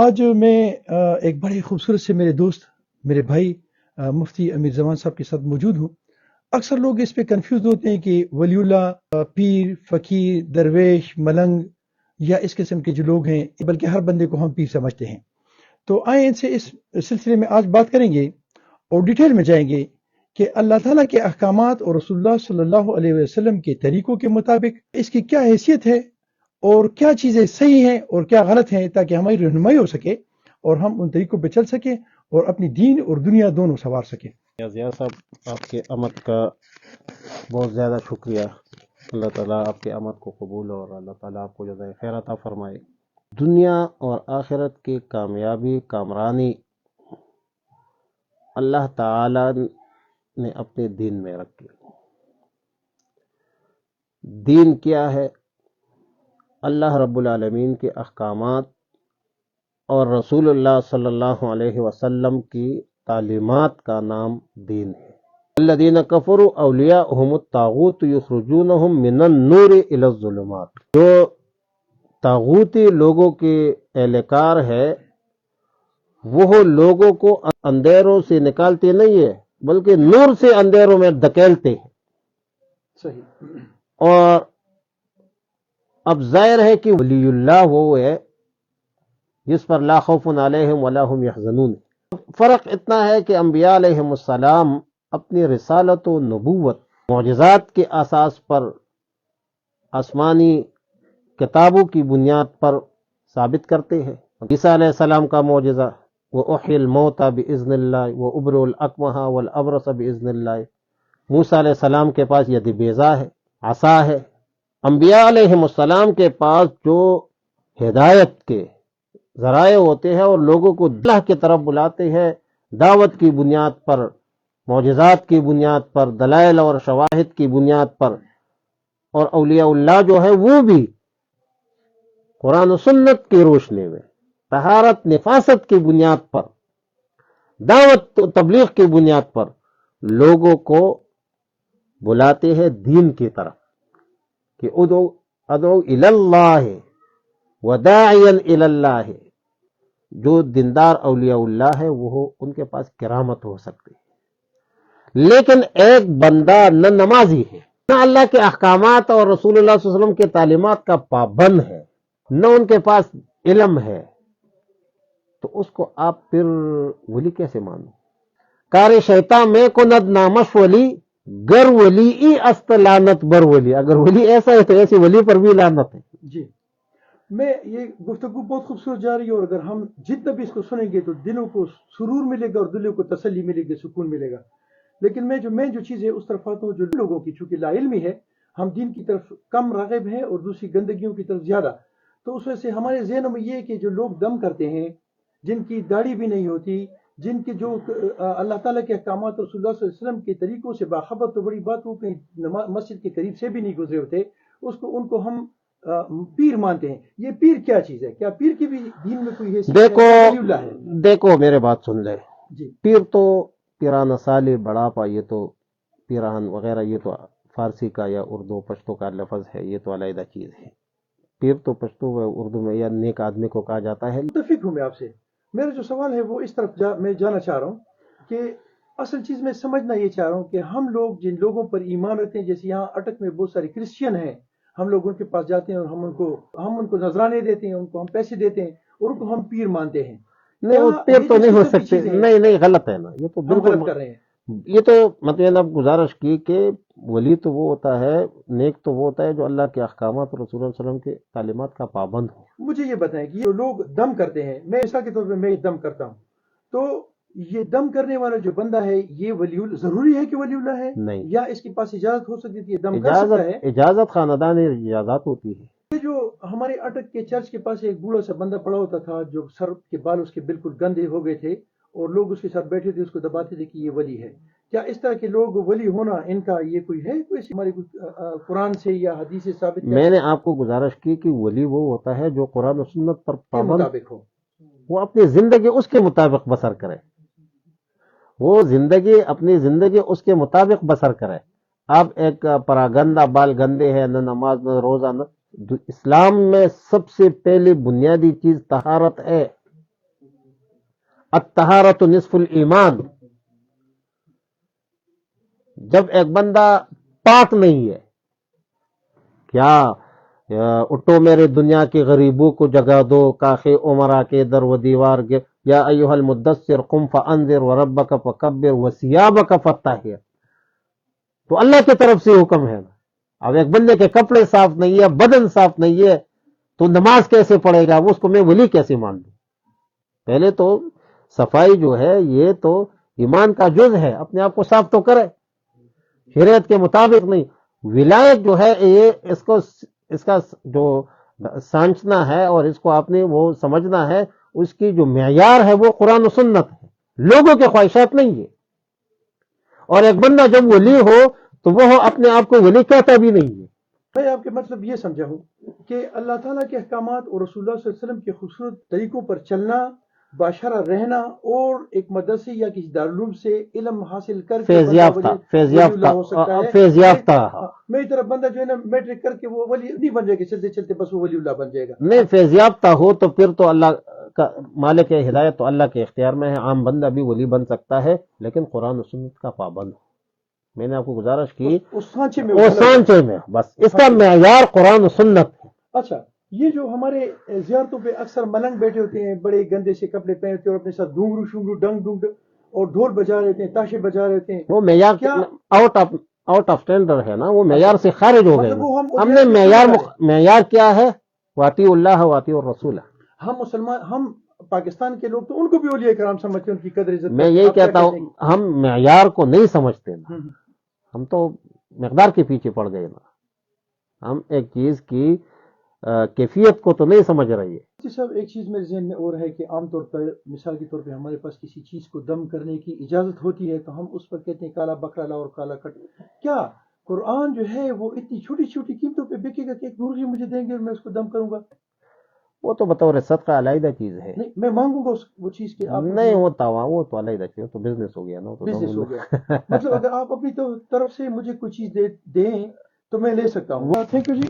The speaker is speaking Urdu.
آج میں ایک بڑے خوبصورت سے میرے دوست میرے بھائی مفتی امیر زمان صاحب کے ساتھ موجود ہوں۔ اکثر لوگ اس پہ کنفیوز ہوتے ہیں کہ ولی اللہ پیر فقیر درویش ملنگ یا اس قسم کے جو لوگ ہیں، بلکہ ہر بندے کو ہم پیر سمجھتے ہیں۔ تو آئیں ان سے اس سلسلے میں آج بات کریں گے اور ڈیٹیل میں جائیں گے کہ اللہ تعالیٰ کے احکامات اور رسول اللہ صلی اللہ علیہ وسلم کے طریقوں کے مطابق اس کی کیا حیثیت ہے اور کیا چیزیں صحیح ہیں اور کیا غلط ہیں، تاکہ ہماری رہنمائی ہو سکے اور ہم ان طریقوں پہ چل سکیں اور اپنی دین اور دنیا دونوں سنوار سکیں۔ ضیاء صاحب، آپ کے آمد کا بہت زیادہ شکریہ۔ اللہ تعالیٰ آپ کے آمد کو قبول اور اللہ تعالیٰ آپ کو جزائے خیر عطا فرمائے۔ دنیا اور آخرت کی کامیابی کامرانی اللہ تعالیٰ نے اپنے دین میں رکھی۔ دین کیا ہے؟ اللہ رب العالمین کے احکامات اور رسول اللہ صلی اللہ علیہ وسلم کی تعلیمات کا نام دین ہے۔ الذین کفروا اولیاءہم الطاغوت یخرجونہم من النور الی الظلمات۔ جو طاغوتی لوگوں کے اہلکار ہے وہ لوگوں کو اندھیروں سے نکالتے نہیں ہے بلکہ نور سے اندھیروں میں دھکیلتے ہیں۔ صحیح۔ اور اب ظاہر ہے کہ ولی اللہ وہ ہے جس پر لا خوف علیہم ولا هم یحزنون۔ فرق اتنا ہے کہ انبیاء علیہم السلام اپنی رسالت و نبوت معجزات کے اساس پر آسمانی کتابوں کی بنیاد پر ثابت کرتے ہیں۔ عیسیٰ علیہ السلام کا معجزہ وَأُحْيِي الْمَوْتَى بِإِذْنِ اللَّهِ وَأُبْرِئُ الْأَكْمَحَ وَالْأَبْرَصَ بِإِذْنِ اللَّهِ۔ موسیٰ علیہ السلام کے پاس ید بیضا ہے، عصا ہے۔ انبیاء علیہ السلام کے پاس جو ہدایت کے ذرائع ہوتے ہیں اور لوگوں کو اللہ کی طرف بلاتے ہیں دعوت کی بنیاد پر، معجزات کی بنیاد پر، دلائل اور شواہد کی بنیاد پر، اور اولیاء اللہ جو ہے وہ بھی قرآن و سنت کی روشنی میں طہارت نفاست کی بنیاد پر، دعوت و تبلیغ کی بنیاد پر لوگوں کو بلاتے ہیں دین کی طرف کہ ادعو الی اللہ وداعیا الی اللہ۔ جو دیندار اولیاء اللہ ہے وہ ان کے پاس کرامت ہو سکتی ہے، لیکن ایک بندہ نہ نمازی ہے، نہ اللہ کے احکامات اور رسول اللہ صلی اللہ علیہ وسلم کے تعلیمات کا پابند ہے، نہ ان کے پاس علم ہے، تو اس کو آپ پھر ولی کیسے مانو؟ کار شیطان میں کند نامش ولی گر ولی ای است لعنت بر ولی۔ اگر ولی ایسا ہے تو ایسی ولی پر بھی لعنت ہے۔ جی، میں یہ گفتگو بہت خوبصورت جا رہی ہے، اور اگر ہم جتنا بھی اس کو سنیں گے تو دلوں کو سرور ملے گا اور دلوں کو تسلی ملے گی، سکون ملے گا۔ لیکن میں جو چیز ہے اس طرف آتا ہوں، جو لوگوں کی چونکہ لا علمی ہے، ہم دین کی طرف کم راغب ہیں اور دوسری گندگیوں کی طرف زیادہ، تو اس وجہ سے ہمارے ذہنوں میں یہ ہے کہ جو لوگ دم کرتے ہیں، جن کی داڑھی بھی نہیں ہوتی، جن کے جو اللہ تعالیٰ کے احکامات اور رسول اللہ صلی اللہ علیہ وسلم کے طریقوں سے باخبر، تو بڑی بات، وہ کہیں مسجد کے قریب سے بھی نہیں گزرے ہوتے، ان کو ہم پیر مانتے ہیں۔ یہ پیر کیا چیز ہے؟ کیا پیر کی بھی دین میں کوئی حیثیت ہے؟ دیکھو میرے بات سن لے۔ جی، پیر تو پیران سال بڑھاپا، یہ تو پیران وغیرہ، یہ تو فارسی کا یا اردو پشتو کا لفظ ہے، یہ تو علیحدہ چیز ہے۔ پیر تو پشتو و اردو میں یا نیک آدمی کو کہا جاتا ہے۔ متفق ہوں میں آپ سے۔ میرا جو سوال ہے وہ اس طرف میں جانا چاہ رہا ہوں کہ اصل چیز میں سمجھنا یہ چاہ رہا ہوں کہ ہم لوگ جن لوگوں پر ایمان رکھتے ہیں، جیسے یہاں اٹک میں بہت سارے کرسچین ہیں، ہم لوگ ان کے پاس جاتے ہیں اور ہم ان کو نذرانے دیتے ہیں، ان کو ہم پیسے دیتے ہیں اور ان کو ہم پیر مانتے ہیں۔ نہیں، وہ پیر تو نہیں ہو سکتے۔ نہیں، غلط ہے نا، یہ تو بالکل غلط کر رہے ہیں۔ یہ تو مطلب اب گزارش کی کہ ولی تو وہ ہوتا ہے، نیک تو وہ ہوتا ہے جو اللہ کے احکامات اور رسول اللہ صلی اللہ علیہ وسلم کے تعلیمات کا پابند ہو۔ مجھے یہ بتائیں کہ یہ لوگ دم کرتے ہیں، میں مثال کے طور پہ میں دم کرتا ہوں، تو یہ دم کرنے والا جو بندہ ہے یہ ضروری ہے کہ ولی اللہ ہے؟ نہیں، یا اس کے پاس اجازت ہو سکتی ہے کہ یہ دم کر سکتا ہے؟ اجازت خاندان اجازت ہوتی ہے۔ یہ جو ہمارے اٹک کے چرچ کے پاس ایک بوڑھا سا بندہ پڑا ہوتا تھا، جو سر کے بال اس کے بالکل گندے ہو گئے تھے، اور لوگ اس کے ساتھ بیٹھے تھے، اس کو دباتے تھے کہ یہ ولی ہے۔ کیا اس طرح کے لوگ ولی ہونا، ان کا یہ کوئی ہے، کوئی ہماری قرآن سے یا حدیث سے ثابت؟ میں نے آپ کو گزارش کی کہ ولی وہ ہوتا ہے جو قرآن و سنت پر پابند مطابق ہو، وہ اپنی زندگی اس کے مطابق بسر کرے، وہ اپنی زندگی اس کے مطابق بسر کرے۔ اب ایک پراگندہ بال گندے ہے، نہ نماز نہ روزہ، نہ اسلام میں سب سے پہلی بنیادی چیز طہارت ہے۔ الطہارۃ نصف الایمان. جب ایک بندہ پاک نہیں ہے، کیا اٹھو میرے دنیا کے غریبوں کو جگا دو، کاخ عمرہ کے در و دیوار کے، یا ایھا المدثر قم فانذر وربک فکبر وثیابک فطہر. تو اللہ کی طرف سے حکم ہے. اب ایک بندے کے کپڑے صاف نہیں ہے، بدن صاف نہیں ہے، تو نماز کیسے پڑھے گا؟ اس کو میں ولی کیسے مان لوں؟ پہلے تو صفائی جو ہے یہ تو ایمان کا جز ہے، اپنے آپ کو صاف تو کرے، شریعت کے مطابق نہیں. ولایت جو ہے یہ اس کا جو سانچنا ہے اور اس کو آپ نے وہ سمجھنا ہے، اس کی جو معیار ہے وہ قرآن و سنت ہے، لوگوں کے خواہشات نہیں ہے. اور ایک بندہ جب ولی ہو تو وہ اپنے آپ کو ولی کہتا بھی نہیں ہے. میں آپ کے مطلب یہ سمجھا ہوں کہ اللہ تعالیٰ کے احکامات اور رسول اللہ صلی اللہ علیہ وسلم کے خوبصورت طریقوں پر چلنا، باشرہ رہنا، اور ایک مدرسے یا کسی دارالعلوم سے علم حاصل کر کے فیض یافتہ فیض یافتہ میری طرف بندہ جو ہے نا میٹرک کر کے وہ ولی نہیں بن جائے گا، چلتے چلتے بس وہ ولی اللہ بن جائے گا. نہیں، فیض یافتہ ہو تو پھر تو اللہ کا مالک ہدایت تو اللہ کے اختیار میں ہے. عام بندہ بھی ولی بن سکتا ہے لیکن قرآن و سنت کا پابند ہو. میں نے آپ کو گزارش کی اس سانچے میں وہ سانچے میں، بس اس کا معیار قرآن و سنت ہے. اچھا، یہ جو ہمارے زیارتوں پہ اکثر ملنگ بیٹھے ہوتے ہیں، بڑے گندے سے کپڑے پہنتے ہیں اور اپنے ساتھ ڈونگرو شونگرو ڈنگ ڈونگ اور ڈھول بجا رہے ہیں، تاشے بجا رہے ہیں، وہ معیار کیا آؤٹ آف ٹینڈر ہے نا، وہ معیار سے خارج ہو گئے. مطلب وہ ہم نے معیار کیا ہے؟ واطیعوا اللہ واطیعوا الرسول. ہم مسلمان، ہم پاکستان کے لوگ تو ان کو بھی اولیاء کرام سمجھتے ہیں، ان کی قدر عزت. میں یہی کہتا ہوں ہم معیار کو نہیں سمجھتے نا، ہم تو مقدار کے پیچھے پڑ گئے نا. ہم ایک چیز کی کیفیت کو تو نہیں سمجھ رہی ہے. جی صاحب، ایک چیز میرے ذہن میں اور ہے کہ عام طور پر مثال کے طور پہ ہمارے پاس کسی چیز کو دم کرنے کی اجازت ہوتی ہے تو ہم اس پر کہتے ہیں کالا بکرا لا اور کالا کٹ. کیا قرآن جو ہے وہ اتنی چھوٹی چھوٹی قیمتوں پہ بکے گا کہ ایک مرغی مجھے دیں گے اور میں اس کو دم کروں گا؟ وہ تو بطور صدقہ علیحدہ چیز ہے. نہیں، میں مانگوں گا وہ چیز کہ آپ نہیں ہوتا وہاں، وہ تو علیحدہ چیز، تو بزنس ہو گیا نا. بزنس ہو گیا. مطلب اگر آپ اپنی طرف سے مجھے کوئی چیز دیں تو میں لے سکتا ہوں. Thank you G.